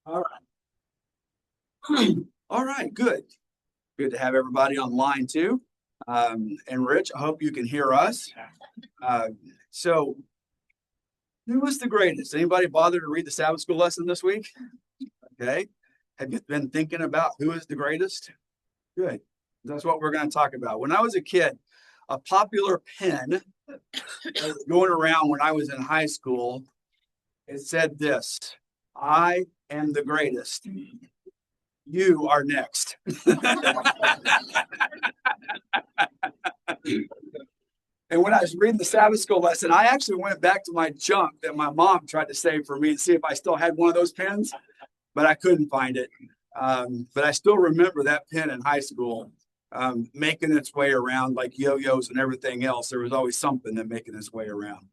All right. All right, good. Good to have everybody online too. And Rich, I hope you can hear us. Uh, so who was the greatest? Anybody bother to read the Sabbath school lesson this week? Okay. Have you been thinking about who is the greatest? Good. That's what we're going to talk about. When I was a kid, a popular pen going around when I was in high school, it said this: I am the greatest. You are next. And when I was reading the Sabbath school lesson, I actually went back to my junk that my mom tried to save for me and see if I still had one of those pens, but I couldn't find it. But I still remember that pen in high school making its way around like yo-yos and everything else. There was always something that making its way around.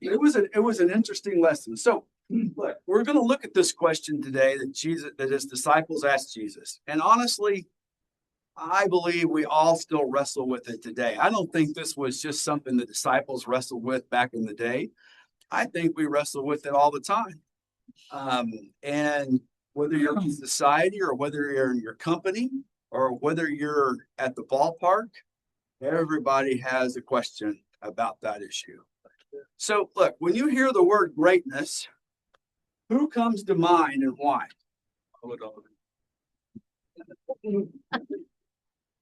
It was an interesting lesson. So look, we're going to look at this question today that his disciples asked Jesus. And honestly, I believe we all still wrestle with it today. I don't think this was just something the disciples wrestled with back in the day. I think we wrestle with it all the time. And whether you're in society or whether you're in your company or whether you're at the ballpark, everybody has a question about that issue. So look, when you hear the word greatness, who comes to mind and why?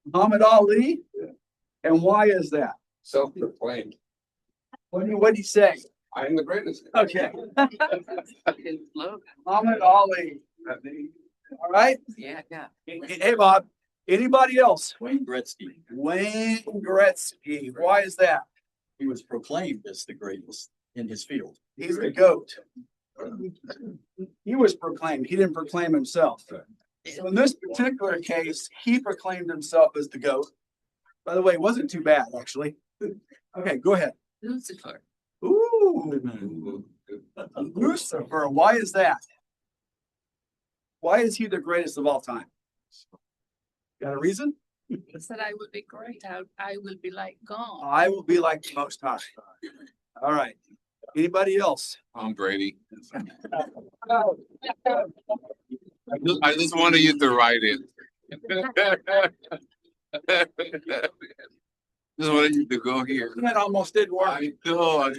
Muhammad Ali? And why is that? Self-proclaimed. What do you say? I am the greatest. Okay. Muhammad Ali. All right. Yeah. Hey, Bob. Anybody else? Wayne Gretzky. Wayne Gretzky. Why is that? He was proclaimed as the greatest in his field. He's the GOAT. He was proclaimed. He didn't proclaim himself. So in this particular case, he proclaimed himself as the GOAT. By the way, it wasn't too bad, actually. Okay, go ahead. Lucifer. Ooh, Lucifer. Why is that? Why is he the greatest of all time? Got a reason? He said I would be great. I will be like God. I will be like the Most High. All right. Anybody else? I'm Brady. I just want to use the right answer. Just wanted you to go here. That almost didn't work. I know.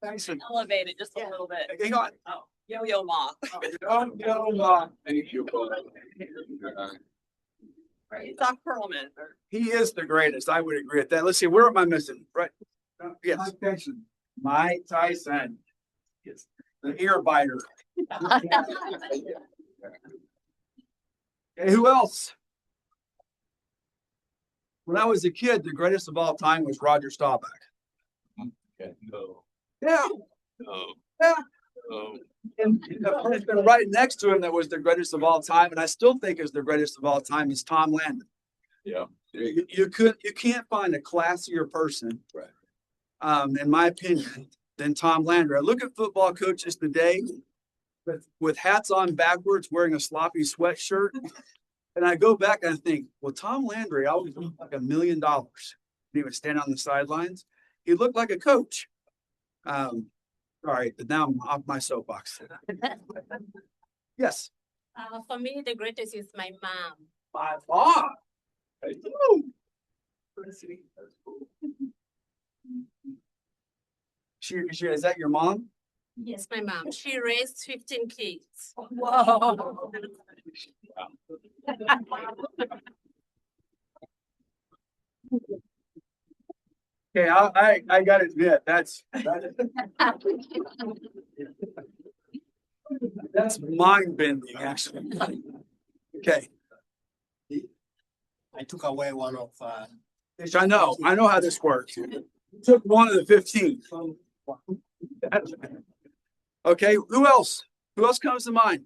Thanks. Elevate it just a little bit. Hang on. Oh, yo-yo ma. Thank you. It's Doc Perlman. He is the greatest. I would agree with that. Let's see. Where am I missing? Right. Yes. Mike Tyson. Mike Tyson. Yes. The ear biter. Okay, who else? When I was a kid, the greatest of all time was Roger Staubach. Okay. No. Yeah. No. Yeah. No. And the person right next to him that was the greatest of all time, and I still think is the greatest of all time, is Tom Landry. Yeah. You can't find a classier person, Right. in my opinion, than Tom Landry. I look at football coaches today with hats on backwards, wearing a sloppy sweatshirt, and I go back and I think, well, Tom Landry always looked like $1 million. He would stand on the sidelines. He looked like a coach. Sorry, but now I'm off my soapbox. Yes. For me, the greatest is my mom. By far. Is that your mom? Yes, my mom. She raised 15 kids. Whoa. Okay, I gotta admit, that's mind bending, actually. Okay. I took away one of Which I know how this works. Took one of the 15. Okay, who else? Who else comes to mind?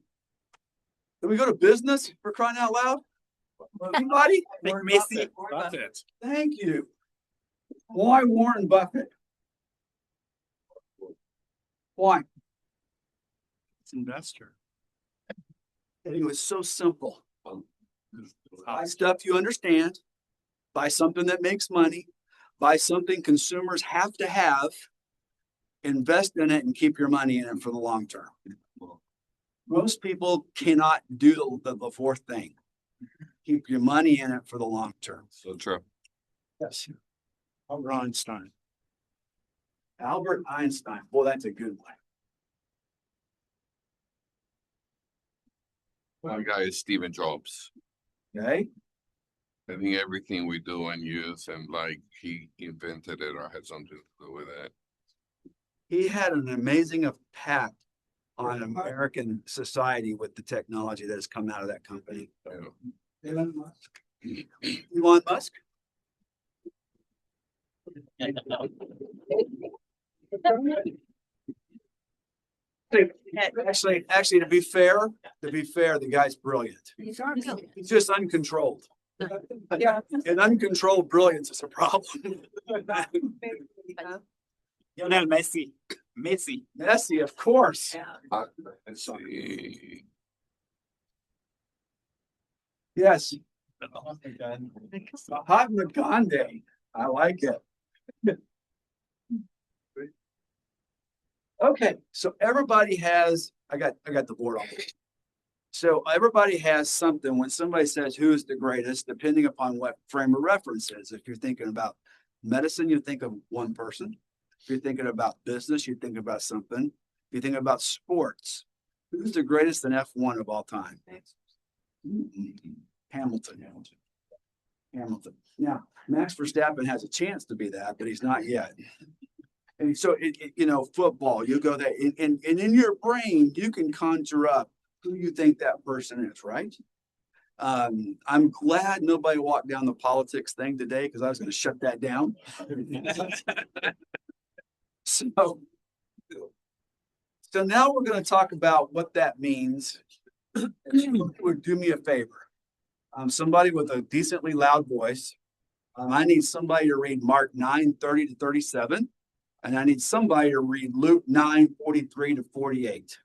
Did we go to business for crying out loud? Anybody? Missy. Thank you. Why Warren Buffett? Why? It's investor. And it was so simple. Buy stuff you understand, buy something that makes money, buy something consumers have to have, invest in it and keep your money in it for the long term. Most people cannot do the fourth thing. Keep your money in it for the long term. So true. Yes. Albert Einstein. Albert Einstein. Boy, that's a good one. One guy is Stephen Jobs. Okay. I think everything we do and use and like he invented it or had something to do with it. He had an amazing impact on American society with the technology that has come out of that company. Elon Musk. Elon Musk? Actually, to be fair, the guy's brilliant. He's just uncontrolled. And uncontrolled brilliance is a problem. Lionel Messi. Messi, of course. Let's see. Yes. Mahatma Gandhi. I like it. Okay, so everybody has, I got the board on. So everybody has something when somebody says who's the greatest, depending upon what frame of reference is. If you're thinking about medicine, you think of one person. If you're thinking about business, you think about something. If you think about sports, who's the greatest in F1 of all time? Hamilton. Now, Max Verstappen has a chance to be that, but he's not yet. And so, football, you go there, and in your brain, you can conjure up who you think that person is, right? I'm glad nobody walked down the politics thing today because I was going to shut that down. So now we're going to talk about what that means. Do me a favor. Somebody with a decently loud voice. I need somebody to read Mark 9:30-37. And I need somebody to read Luke 9:43-48.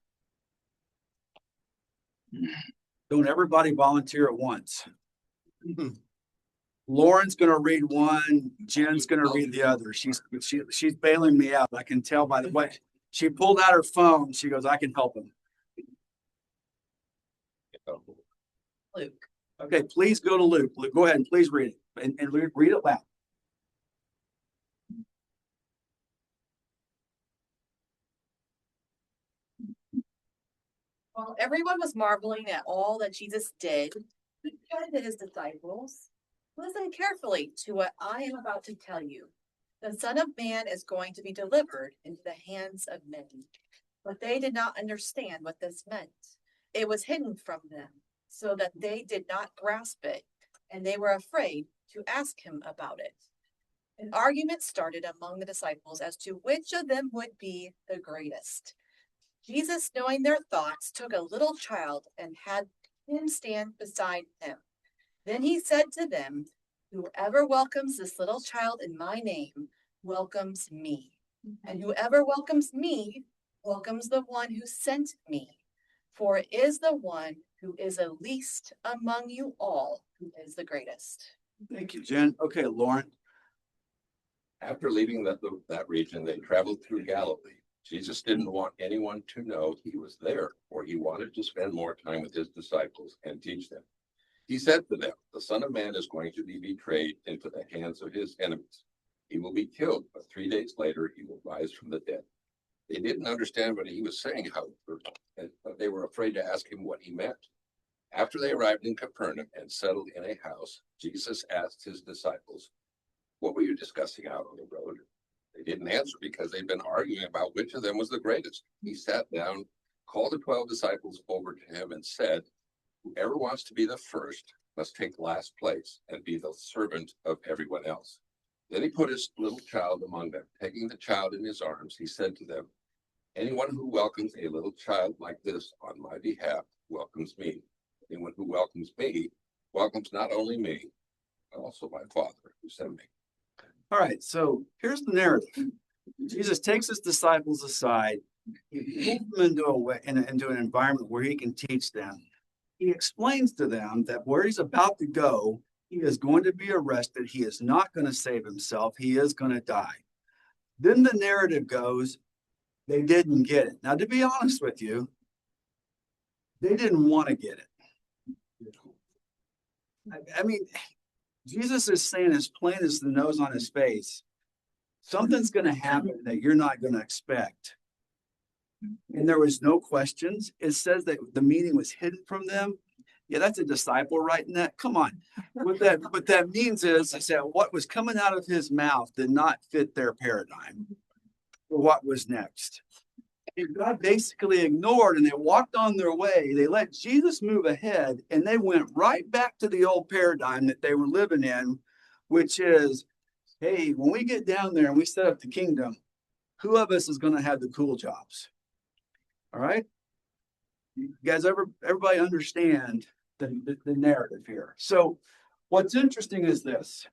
Don't everybody volunteer at once. Lauren's going to read one. Jen's going to read the other. She's bailing me out. I can tell by the way she pulled out her phone. She goes, I can help him. Luke. Okay, please go to Luke. Luke, go ahead and please read it and read it loud. While everyone was marveling at all that Jesus did, he said to his disciples, "Listen carefully to what I am about to tell you. The Son of Man is going to be delivered into the hands of men." But they did not understand what this meant. It was hidden from them, so that they did not grasp it, and they were afraid to ask him about it. An argument started among the disciples as to which of them would be the greatest. Jesus, knowing their thoughts, took a little child and had him stand beside him. Then he said to them, "Whoever welcomes this little child in my name welcomes me. And whoever welcomes me welcomes the one who sent me. For it is the one who is the least among you all who is the greatest." Thank you, Jen. Okay, Lauren. After leaving that region, they traveled through Galilee. Jesus didn't want anyone to know he was there, for he wanted to spend more time with his disciples and teach them. He said to them, "The Son of Man is going to be betrayed into the hands of his enemies. He will be killed, but 3 days later he will rise from the dead." They didn't understand what he was saying, however, but they were afraid to ask him what he meant. After they arrived in Capernaum and settled in a house, Jesus asked his disciples, "What were you discussing out on the road?" They didn't answer because they'd been arguing about which of them was the greatest. He sat down, called the 12 disciples over to him and said, "Whoever wants to be the first must take last place and be the servant of everyone else." Then he put his little child among them. Taking the child in his arms, he said to them, "Anyone who welcomes a little child like this on my behalf welcomes me. Anyone who welcomes me welcomes not only me, but also my Father who sent me." All right, so here's the narrative. Jesus takes his disciples aside. He pulls them into an environment where he can teach them. He explains to them that where he's about to go, he is going to be arrested. He is not going to save himself. He is going to die. Then the narrative goes, They didn't get it. Now, to be honest with you, they didn't want to get it. I mean, Jesus is saying as plain as the nose on his face, something's going to happen that you're not going to expect. And there was no questions. It says that the meaning was hidden from them. Yeah, that's a disciple writing that. Come on. What that means is, I said, what was coming out of his mouth did not fit their paradigm for what was next. And God basically ignored and they walked on their way. They let Jesus move ahead and they went right back to the old paradigm that they were living in, which is, hey, when we get down there and we set up the kingdom, who of us is going to have the cool jobs? All right. You guys everybody understand the narrative here. So what's interesting is this.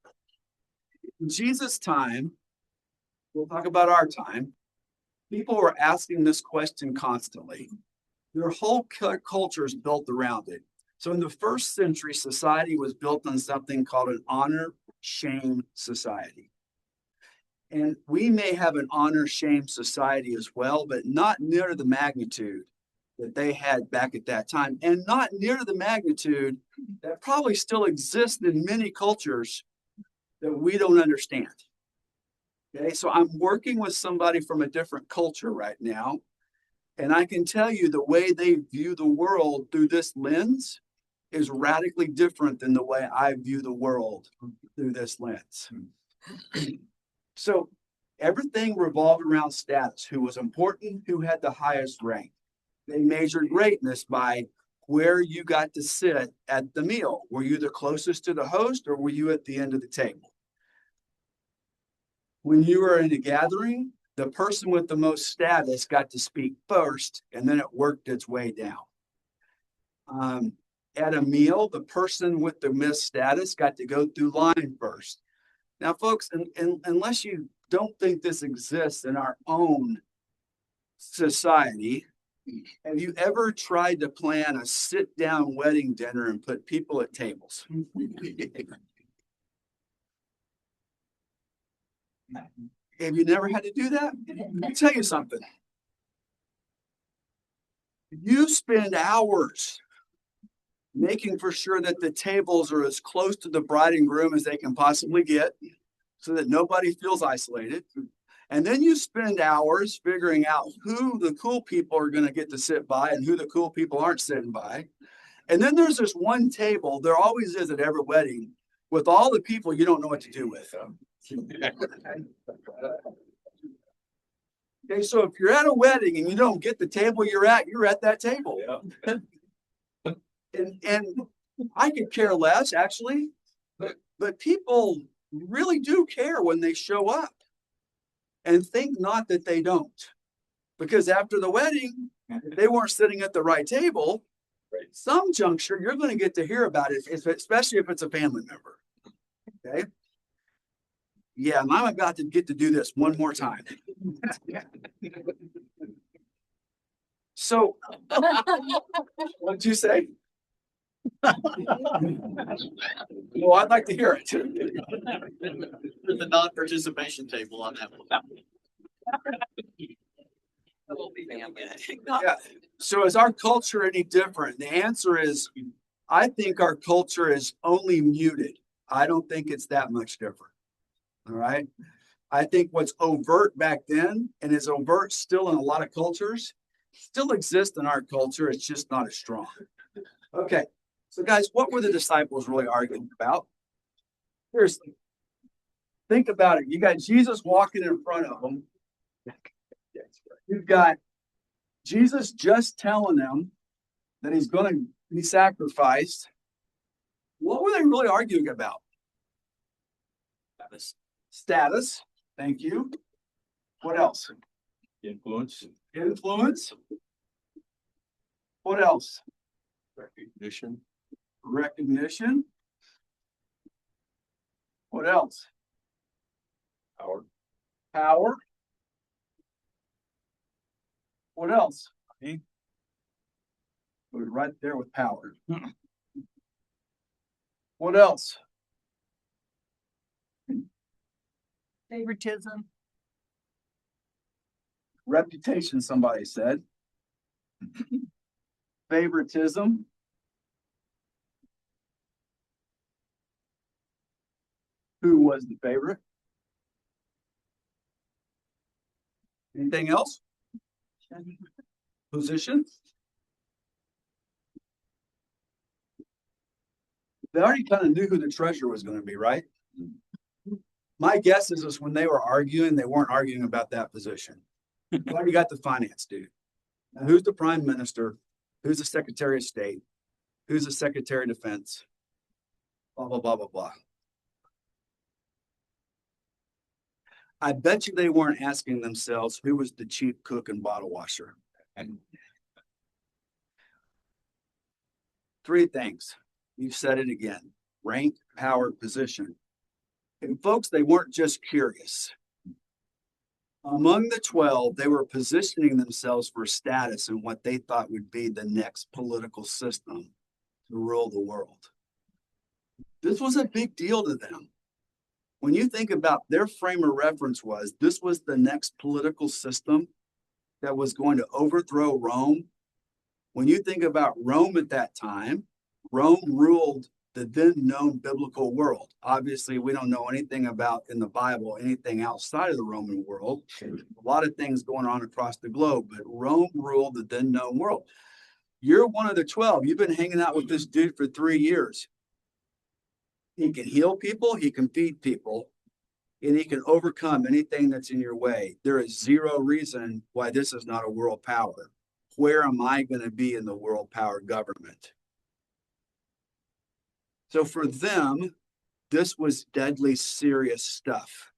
In Jesus' time, we'll talk about our time, people were asking this question constantly. Their whole culture is built around it. So in the first century, society was built on something called an honor-shame society. And we may have an honor-shame society as well, but not near the magnitude that they had back at that time, and not near the magnitude that probably still exists in many cultures that we don't understand. Okay, so I'm working with somebody from a different culture right now, and I can tell you the way they view the world through this lens is radically different than the way I view the world through this lens. So everything revolved around status, who was important, who had the highest rank. They measured greatness by where you got to sit at the meal. Were you the closest to the host or were you at the end of the table? When you were in a gathering, the person with the most status got to speak first, and then it worked its way down. At a meal, the person with the missed status got to go through line first. Now, folks, unless you don't think this exists in our own society, have you ever tried to plan a sit-down wedding dinner and put people at tables? Have you never had to do that? Let me tell you something. You spend hours making for sure that the tables are as close to the bride and groom as they can possibly get so that nobody feels isolated. And then you spend hours figuring out who the cool people are going to get to sit by and who the cool people aren't sitting by. And then there's this one table, there always is at every wedding, with all the people you don't know what to do with. Okay, so if you're at a wedding and you don't get the table you're at that table. Yeah. And I could care less, actually, but people really do care when they show up. And think not that they don't. Because after the wedding, if they weren't sitting at the right table, some juncture, you're going to get to hear about it, especially if it's a family member. Okay? Yeah, and I'm about to get to do this one more time. So, what'd you say? Well, I'd like to hear it. There's a non-participation table on that one. Yeah. So is our culture any different? The answer is, I think our culture is only muted. I don't think it's that much different. All right. I think what's overt back then and is overt still in a lot of cultures still exists in our culture. It's just not as strong. Okay. So guys, what were the disciples really arguing about? Seriously. Think about it. You got Jesus walking in front of them. You've got Jesus just telling them that he's going to be sacrificed. What were they really arguing about? Status. Thank you. What else? Influence. Influence. What else? Recognition. Recognition. What else? Power. Power. What else? We're right there with power. What else? Favoritism. Reputation, somebody said. Favoritism. Who was the favorite? Anything else? Position? They already kind of knew who the treasurer was going to be, right? My guess is when they were arguing, they weren't arguing about that position. You already got the finance dude. Now, who's the prime minister? Who's the secretary of state? Who's the secretary of defense? Blah, blah, blah, blah, blah. I bet you they weren't asking themselves who was the chief cook and bottle washer. And three things. You've said it again. Rank, power, position. And folks, they weren't just curious. Among the 12, they were positioning themselves for status in what they thought would be the next political system to rule the world. This was a big deal to them. When you think about their frame of reference was, this was the next political system that was going to overthrow Rome. When you think about Rome at that time, Rome ruled the then known biblical world. Obviously, we don't know anything about in the Bible, anything outside of the Roman world. A lot of things going on across the globe, but Rome ruled the then known world. You're one of the 12. You've been hanging out with this dude for 3 years. He can heal people, he can feed people, and he can overcome anything that's in your way. There is zero reason why this is not a world power. Where am I going to be in the world power government? So for them, this was deadly serious stuff.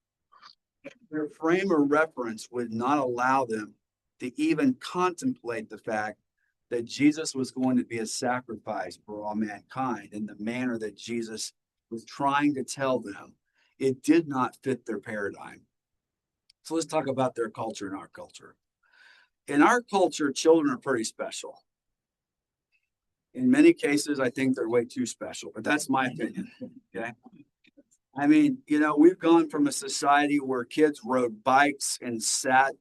Their frame of reference would not allow them to even contemplate the fact that Jesus was going to be a sacrifice for all mankind in the manner that Jesus was trying to tell them. It did not fit their paradigm. So let's talk about their culture and our culture. In our culture, children are pretty special. In many cases, I think they're way too special, but that's my opinion. Okay. I mean, you know, we've gone from a society where kids rode bikes and sat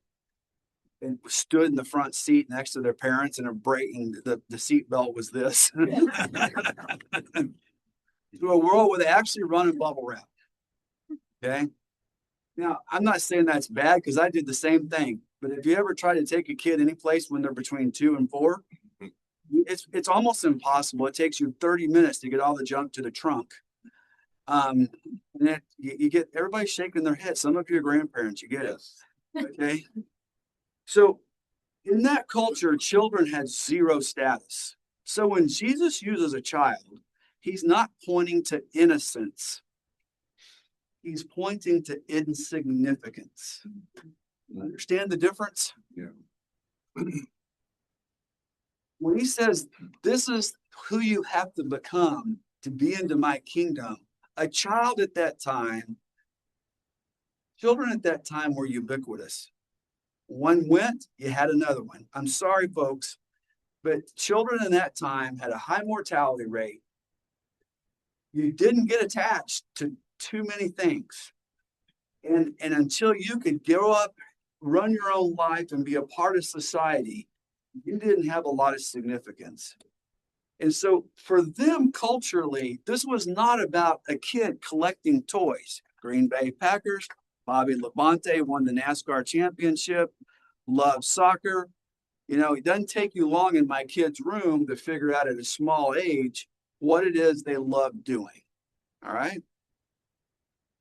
and stood in the front seat next to their parents and the seat belt was this. To a world where they actually run in bubble wrap. Okay. Now, I'm not saying that's bad because I did the same thing. But if you ever try to take a kid any place when they're between 2 and 4, it's almost impossible. It takes you 30 minutes to get all the junk to the trunk. And then you get everybody shaking their head. Some of your grandparents, you get it. Okay. So in that culture, children had zero status. So when Jesus uses a child, he's not pointing to innocence. He's pointing to insignificance. Understand the difference? Yeah. When he says, this is who you have to become to be into my kingdom, a child at that time, children at that time were ubiquitous. One went, you had another one. I'm sorry, folks, but children in that time had a high mortality rate. You didn't get attached to too many things. And until you could grow up, run your own life, and be a part of society, you didn't have a lot of significance. And so for them culturally, this was not about a kid collecting toys. Green Bay Packers, Bobby Labonte won the NASCAR championship, loved soccer. You know, it doesn't take you long in my kid's room to figure out at a small age what it is they love doing. All right.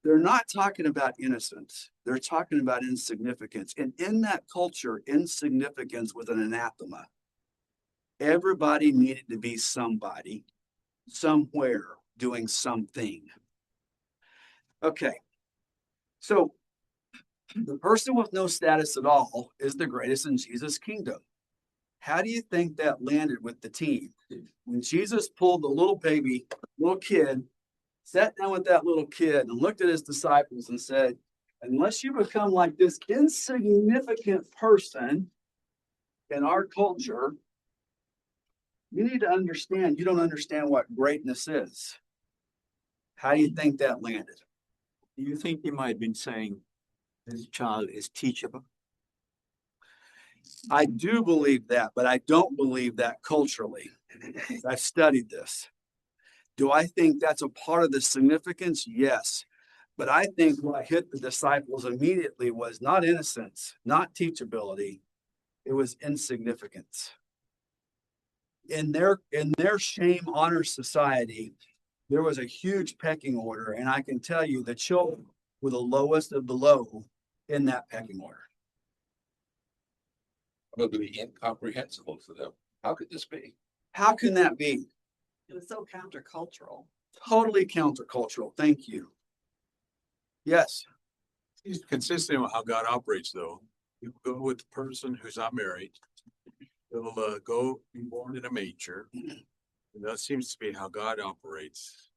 They're not talking about innocence. They're talking about insignificance. And in that culture, insignificance was an anathema. Everybody needed to be somebody, somewhere, doing something. Okay. So the person with no status at all is the greatest in Jesus' kingdom. How do you think that landed with the team? When Jesus pulled the little baby, little kid, sat down with that little kid and looked at his disciples and said, unless you become like this insignificant person in our culture, you need to understand, you don't understand what greatness is. How do you think that landed? Do you think he might have been saying this child is teachable? I do believe that, but I don't believe that culturally. I've studied this. Do I think that's a part of the significance? Yes. But I think what hit the disciples immediately was not innocence, not teachability. It was insignificance. In their shame honor society, there was a huge pecking order, and I can tell you the children were the lowest of the low in that pecking order. Probably incomprehensible to them. How could this be? How can that be? It was so countercultural. Totally countercultural. Thank you. Yes, He's consistent with how God operates, though. You go with the person who's not married. They'll go be born in a manger. And that seems to be how God operates.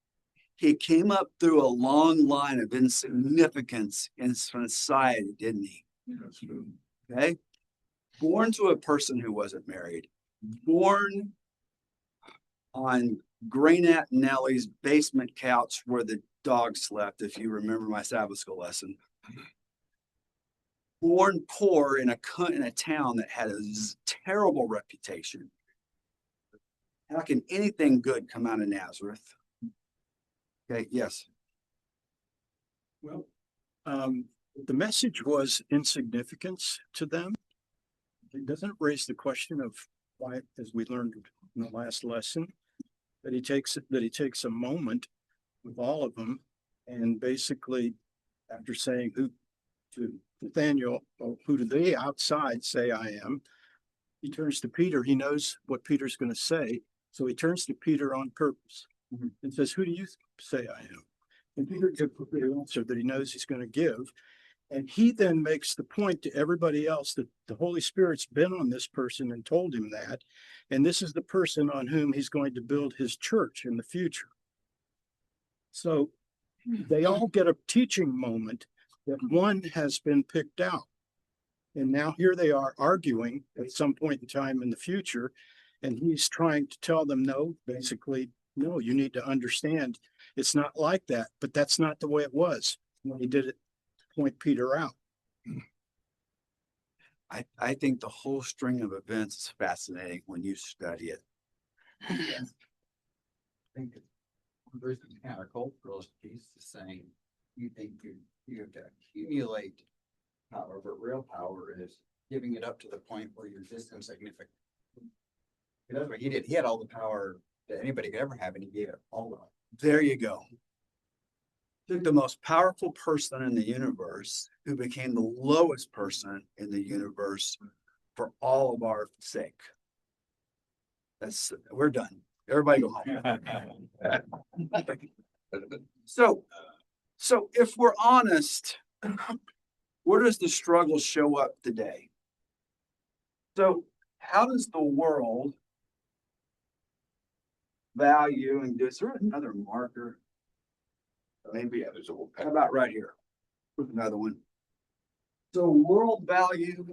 he came up through a long line of insignificance in society, didn't he? Okay. Born to a person who wasn't married, born on Grainat Nellie's basement couch where the dog slept, if you remember my Sabbath school lesson. Born poor in a town that had a terrible reputation. How can anything good come out of Nazareth? Okay, yes. Well, the message was insignificance to them. It doesn't raise the question of why, as we learned in the last lesson, that he takes a moment with all of them, and basically, after saying who to Nathaniel, who do they outside say I am? He turns to Peter. He knows what Peter's going to say, so he turns to Peter on purpose and says, "Who do you say I am?" And Peter gives the answer that he knows he's going to give. And he then makes the point to everybody else that the Holy Spirit's been on this person and told him that. And this is the person on whom he's going to build his church in the future. So they all get a teaching moment that one has been picked out. And now here they are arguing at some point in time in the future. And he's trying to tell them, no, basically, no, you need to understand it's not like that. But that's not the way it was when he did it to point Peter out. I think the whole string of events is fascinating when you study it. I think there's a countercultural piece to saying you think you have to accumulate power, but real power is giving it up to the point where you're just insignificant. That's what he did. He had all the power that anybody could ever have, and he gave it all up. There you go. Took the most powerful person in the universe who became the lowest person in the universe for all of our sake. We're done. Everybody go home. So if we're honest, where does the struggle show up today? So how does the world value, and is there another marker? Maybe There's a whole how about right here? Another one. So world value,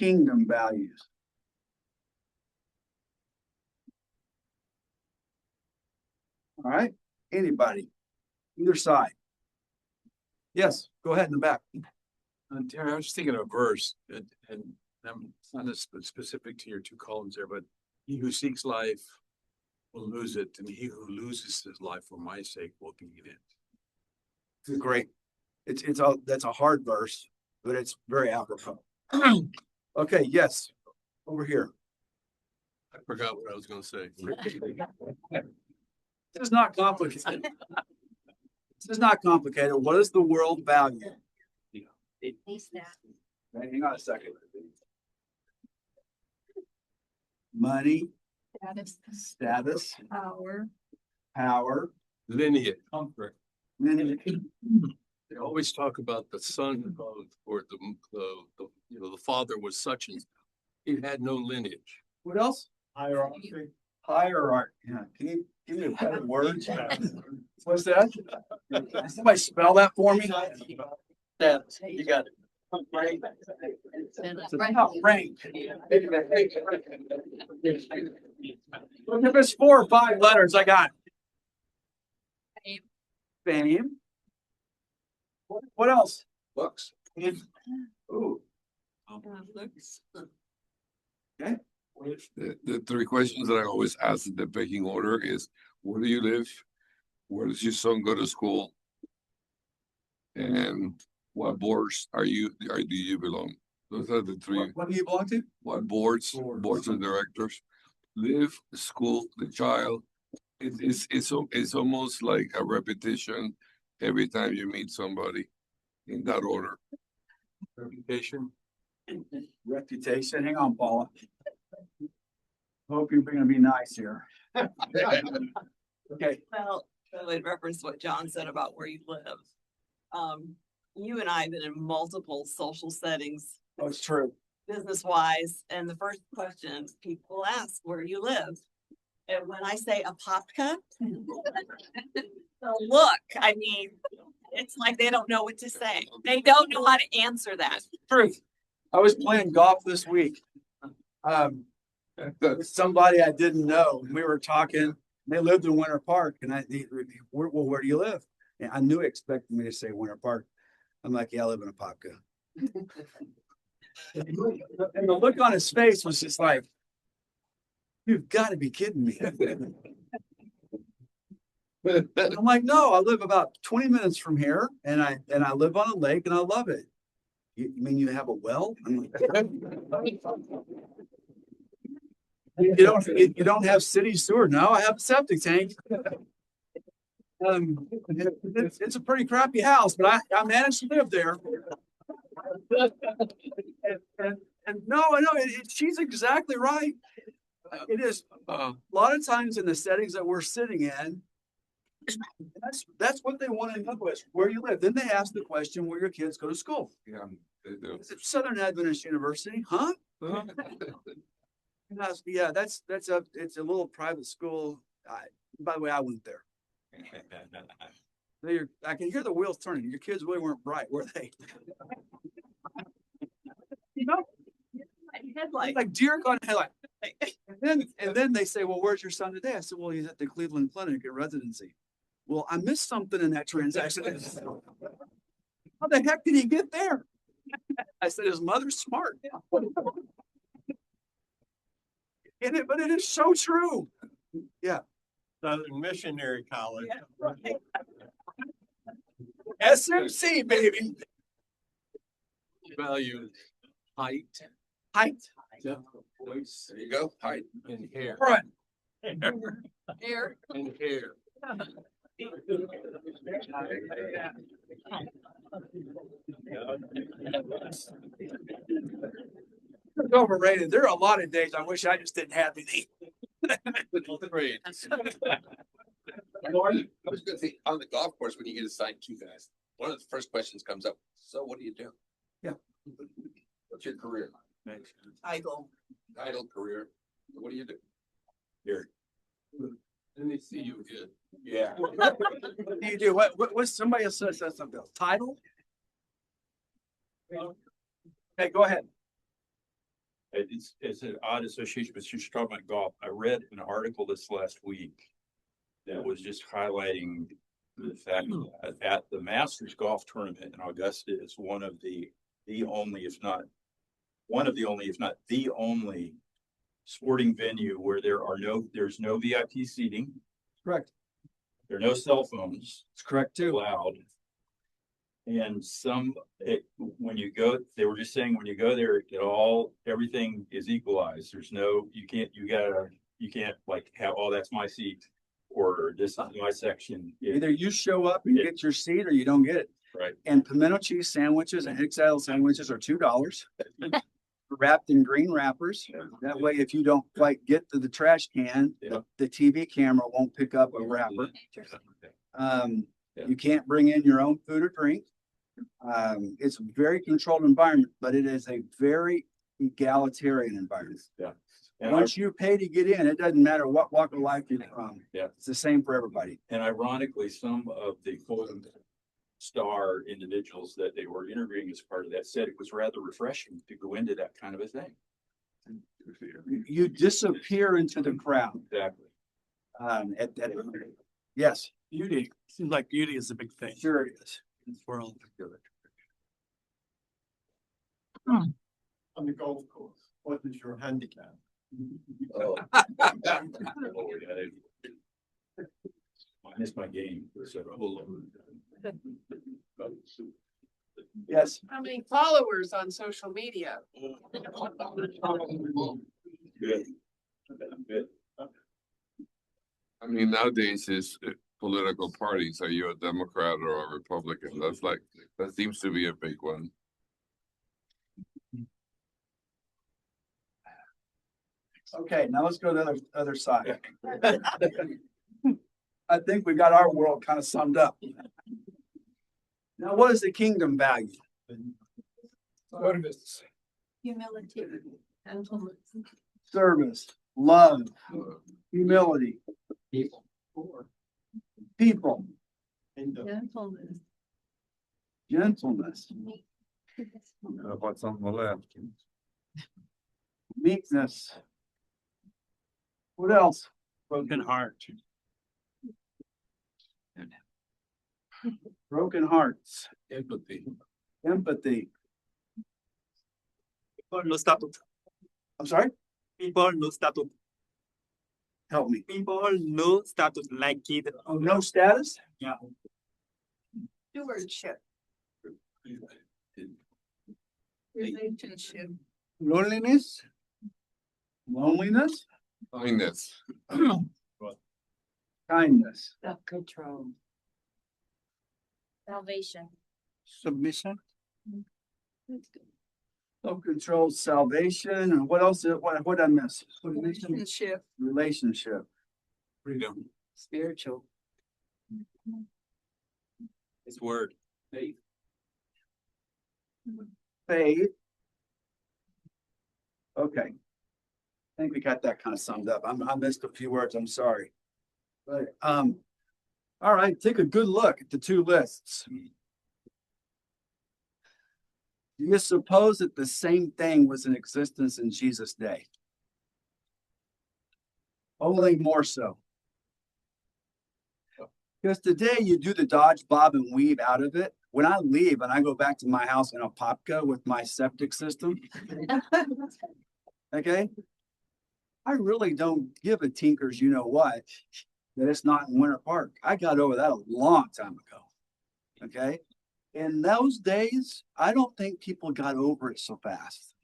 kingdom values. All right, anybody, either side. Yes, go ahead in the back. Terry, I was just thinking of a verse, and it's not as specific to your two columns there, but he who seeks life will lose it, and he who loses his life for my sake will gain it. It's great. That's a hard verse, but it's very apropos. Okay, yes, over here. I forgot what I was gonna say. This is not complicated. This is not complicated. What does the world value? Right, hang on a second. Money, status, power, Lineage. lineage. They always talk about the son or the father was such and he had no lineage. What else? Hierarchy. Hierarchy. Yeah. Can you give me a better word? What's that? Can somebody spell that for me? You got it. Rank. Rank. Look, if it's 4 or 5 letters, I got it. Fame. What else? books. Ooh, The three questions that I always ask in the pecking order is, where do you live? Where does your son go to school? And what boards do you belong? Those are the three. what do you belong to? What boards of directors? Live, school, the child. It's almost like a repetition every time you meet somebody in that order. Reputation. Reputation. Hang on, Paula. Hope you're gonna be nice here. Okay, Well, in reference to what John said about where you live. You and I have been in multiple social settings, oh, it's true. business wise, and the first question people ask, where you live? And when I say Apopka, the look, I mean, it's like they don't know what to say. They don't know how to answer that. Truth. I was playing golf this week. With somebody I didn't know. We were talking. They lived in Winter Park, and where do you live? And I knew he expected me to say Winter Park. I'm like, yeah, I live in Apopka. And the look on his face was just like, you've got to be kidding me. I'm like, no, I live about 20 minutes from here, and I live on a lake, and I love it. You mean you have a well? I'm like, you don't have city sewer? No, I have a septic tank. It's a pretty crappy house, but I managed to live there. And no, I know she's exactly right. It is a lot of times in the settings that we're sitting in. That's what they want to know is where you live. Then they ask the question where your kids go to school. Yeah, they do. Is it Southern Adventist University? Huh? Yeah, it's a little private school. By the way, I went there. I can hear the wheels turning. Your kids really weren't bright, were they? You know, Headlight. like deer on headlight. And then they say, well, where's your son today? I said, well, he's at the Cleveland Clinic at residency. Well, I missed something in that transaction. How the heck did he get there? I said, his mother's smart. But it is so true. Yeah. Southern Missionary College. SMC, baby. Value height. Height. Depth of voice. There you go. Height. And hair. Right. Here. And hair. It's overrated. There are a lot of days I wish I just didn't have any. Great. I was gonna say, on the golf course, when you get assigned two guys, one of the first questions comes up, so what do you do? Yeah. What's your career? Idle. Title, career, what do you do? Here. Then they see you again. Yeah. What do you do? What somebody else says something else? Title? Okay, go ahead. It's an odd association, but since you're talking about golf, I read an article this last week that was just highlighting the fact that at the Masters Golf Tournament in Augusta is one of the only, if not the only sporting venue where there's no VIP seating. Correct. There are no cell phones It's correct too. allowed. And when you go, they were just saying, when you go there, everything is equalized. There's no, you can't like have, oh, that's my seat, or this is my section. Either you show up and get your seat or you don't get it. Right. And pimento cheese sandwiches and Hicks sandwiches are $2. Wrapped in green wrappers. That way, if you don't quite get to the trash can, the TV camera won't pick up a wrapper. You can't bring in your own food or drink. It's a very controlled environment, but it is a very egalitarian environment. Yeah. And Once you pay to get in, it doesn't matter what walk of life you're from. Yeah. It's the same for everybody. And ironically, some of the quote star individuals that they were interviewing as part of that said it was rather refreshing to go into that kind of a thing. You disappear into the crowd. Exactly. Yes, Beauty, seems like beauty is a big thing. sure it is. in this world. On the golf course, what is your handicap? Oh. Missed my game. So hold on. Yes. How many followers on social media? Good. Good. I mean, nowadays is political parties. Are you a Democrat or a Republican? That seems to be a big one. Okay, now let's go to the other side. I think we got our world kind of summed up. Now, what is the kingdom value? Service. Humility. Gentleness. Service, love, humility, People. people, Gentleness. gentleness, What's on the left? meekness. What else? Broken heart. Broken hearts, Empathy. empathy. People no status. I'm sorry, People no status. help me. People no status like kid. Oh, no status? Stewardship. Relationship. Loneliness? Loneliness? Kindness. Kindness. Self-control. Salvation. Submission. Self-control, salvation, and what else? What I miss? What did I miss? Relationship. Relationship. Freedom. Spiritual. His word. Faith. Okay. I think we got that kind of summed up. I missed a few words. I'm sorry. But, all right, take a good look at the two lists. Do you suppose that the same thing was in existence in Jesus' day? Only more so. Because today you do the dodge, bob, and weave out of it. When I leave and I go back to my house in Apopka with my septic system, okay, I really don't give a tinker's you know what that it's not in Winter Park. I got over that a long time ago. Okay. In those days, I don't think people got over it so fast.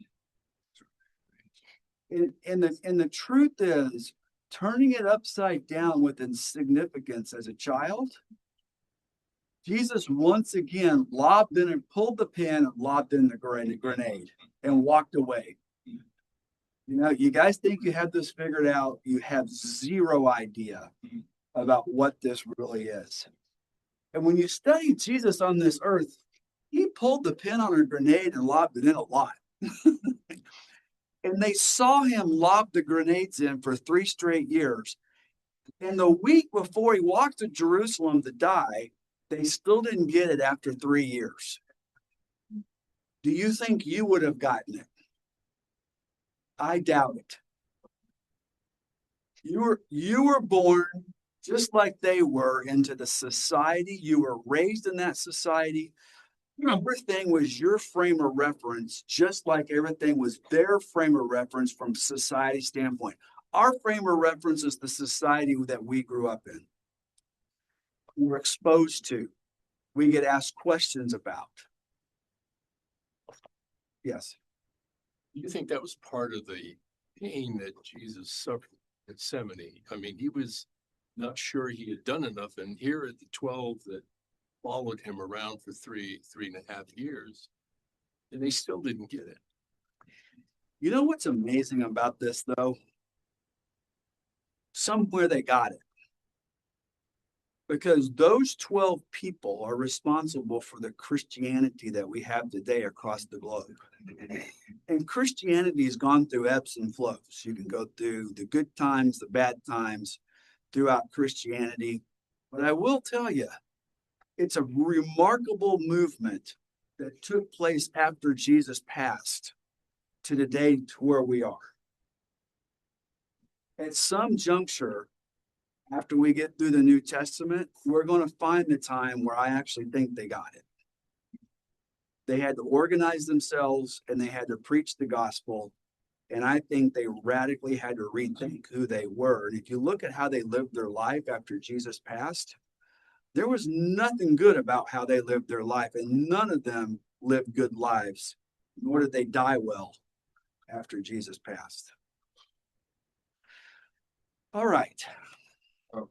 And the truth is, turning it upside down with insignificance as a child, Jesus once again lobbed in and pulled the pin and lobbed in the grenade and walked away. You know, you guys think you have this figured out. You have zero idea about what this really is. And when you study Jesus on this earth, he pulled the pin on a grenade and lobbed it in a lot. And they saw him lob the grenades in for 3 straight years. And the week before he walked to Jerusalem to die, they still didn't get it after 3 years. Do you think you would have gotten it? I doubt it. You were born just like they were into the society. You were raised in that society. Everything was your frame of reference, just like everything was their frame of reference from society standpoint. Our frame of reference is the society that we grew up in. We're exposed to. We get asked questions about. Yes. Do you think that was part of the pain that Jesus suffered at Gethsemane? I mean, he was not sure he had done enough, and here are the 12 that followed him around for 3.5 years, and they still didn't get it. You know what's amazing about this, though? Somewhere they got it. Because those 12 people are responsible for the Christianity that we have today across the globe. And Christianity has gone through ebbs and flows. You can go through the good times, the bad times throughout Christianity. But I will tell you, it's a remarkable movement that took place after Jesus passed to the day to where we are. At some juncture, after we get through the New Testament, we're going to find the time where I actually think they got it. They had to organize themselves and they had to preach the gospel. And I think they radically had to rethink who they were. And if you look at how they lived their life after Jesus passed, there was nothing good about how they lived their life. And none of them lived good lives, nor did they die well after Jesus passed. All right.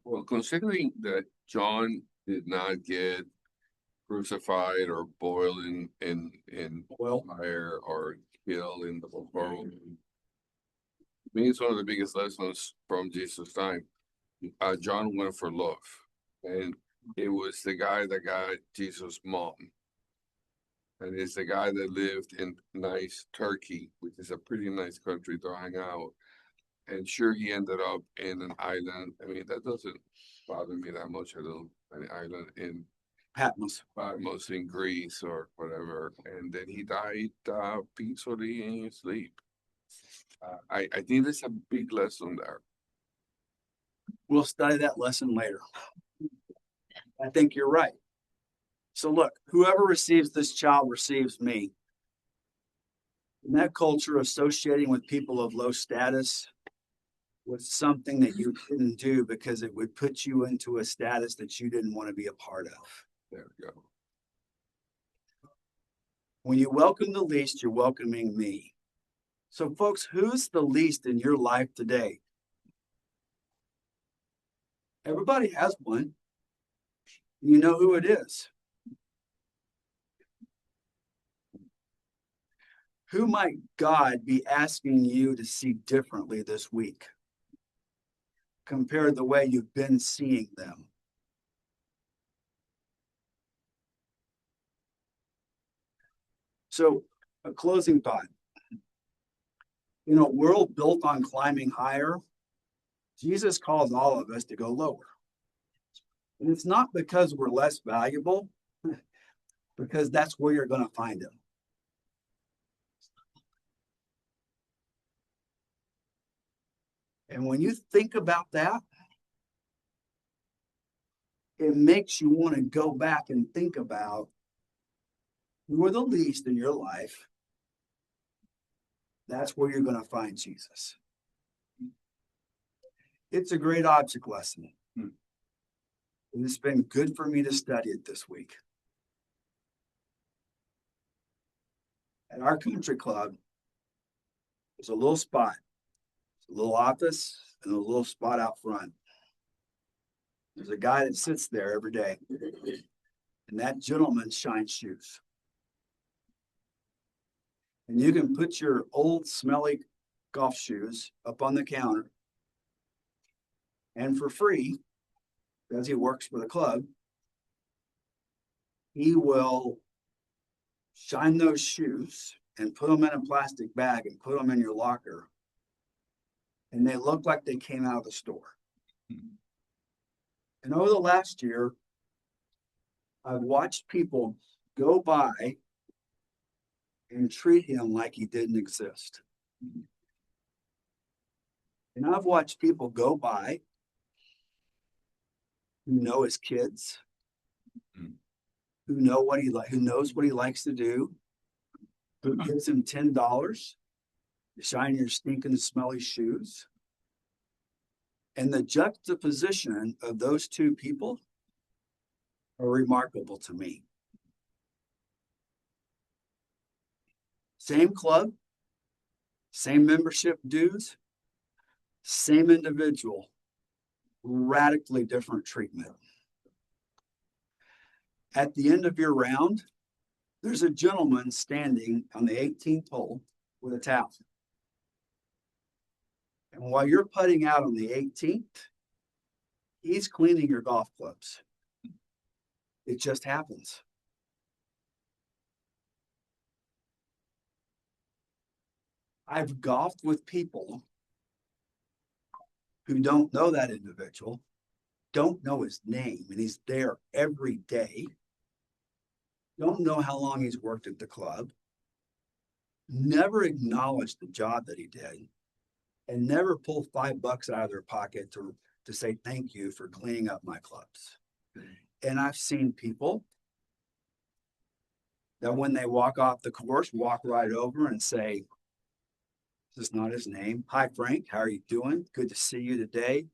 Well, considering that John did not get crucified or boiled in Well, fire or killed in the world, I mean, it's one of the biggest lessons from Jesus' time. John went for love, and it was the guy that got Jesus' mom. And it's the guy that lived in nice Turkey, which is a pretty nice country to hang out. And sure, he ended up in an island. I mean, that doesn't bother me that much. An island in Patmos in Greece or whatever. And then he died peacefully in his sleep. I think there's a big lesson there. We'll study that lesson later. I think you're right. So look, whoever receives this child receives me. In that culture, associating with people of low status was something that you couldn't do because it would put you into a status that you didn't want to be a part of. There we go. When you welcome the least, you're welcoming me. So folks, who's the least in your life today? Everybody has one. You know who it is. Who might God be asking you to see differently this week compared to the way you've been seeing them? So, a closing thought. In a world built on climbing higher, Jesus calls all of us to go lower. And it's not because we're less valuable, because that's where you're going to find him. And when you think about that, it makes you want to go back and think about who are the least in your life. That's where you're going to find Jesus. It's a great object lesson. And it's been good for me to study it this week. At our country club, there's a little spot, a little office, and a little spot out front. There's a guy that sits there every day, and that gentleman shines shoes. And you can put your old smelly golf shoes up on the counter, and for free, because he works for the club, he will shine those shoes and put them in a plastic bag and put them in your locker. And they look like they came out of the store. And over the last year, I've watched people go by and treat him like he didn't exist. And I've watched people go by who know his kids, who knows what he likes to do, who gives him $10 to shine your stinking smelly shoes. And the juxtaposition of those two people are remarkable to me. Same club, same membership dues, same individual, radically different treatment. At the end of your round, there's a gentleman standing on the 18th hole with a towel. And while you're putting out on the 18th, he's cleaning your golf clubs. It just happens. I've golfed with people who don't know that individual, don't know his name, and he's there every day, don't know how long he's worked at the club, never acknowledged the job that he did, and never pull $5 out of their pocket to say thank you for cleaning up my clubs. And I've seen people that when they walk off the course, walk right over and say, this is not his name. Hi, Frank. How are you doing? Good to see you today.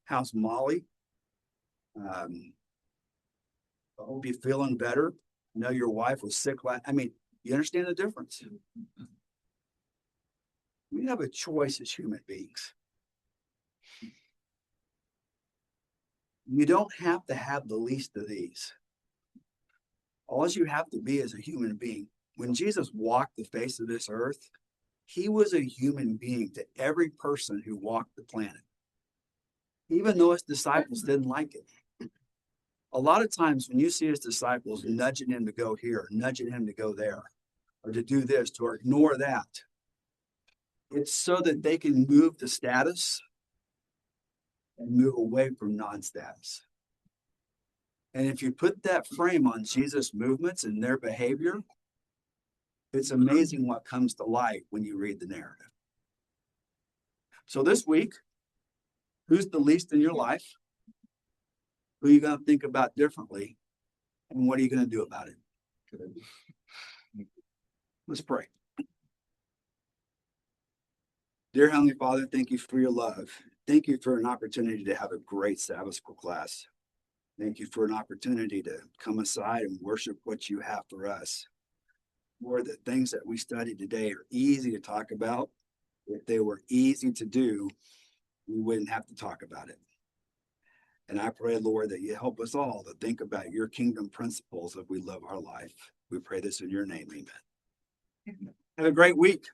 How's Molly? I hope you're feeling better. I know your wife was sick. I mean, you understand the difference? We have a choice as human beings. You don't have to have the least of these. All you have to be is a human being. When Jesus walked the face of this earth, he was a human being to every person who walked the planet, even though his disciples didn't like it. A lot of times when you see his disciples nudging him to go here, nudging him to go there, or to do this, to ignore that, it's so that they can move the status and move away from non-status. And if you put that frame on Jesus' movements and their behavior, it's amazing what comes to light when you read the narrative. So this week, who's the least in your life? Who are you going to think about differently? And what are you going to do about it? Let's pray. Dear Heavenly Father, thank you for your love. Thank you for an opportunity to have a great Sabbath school class. Thank you for an opportunity to come aside and worship what you have for us. Lord, the things that we studied today are easy to talk about. If they were easy to do, we wouldn't have to talk about it. And I pray, Lord, that you help us all to think about your kingdom principles as we live our life. We pray this in your name. Amen. Have a great week.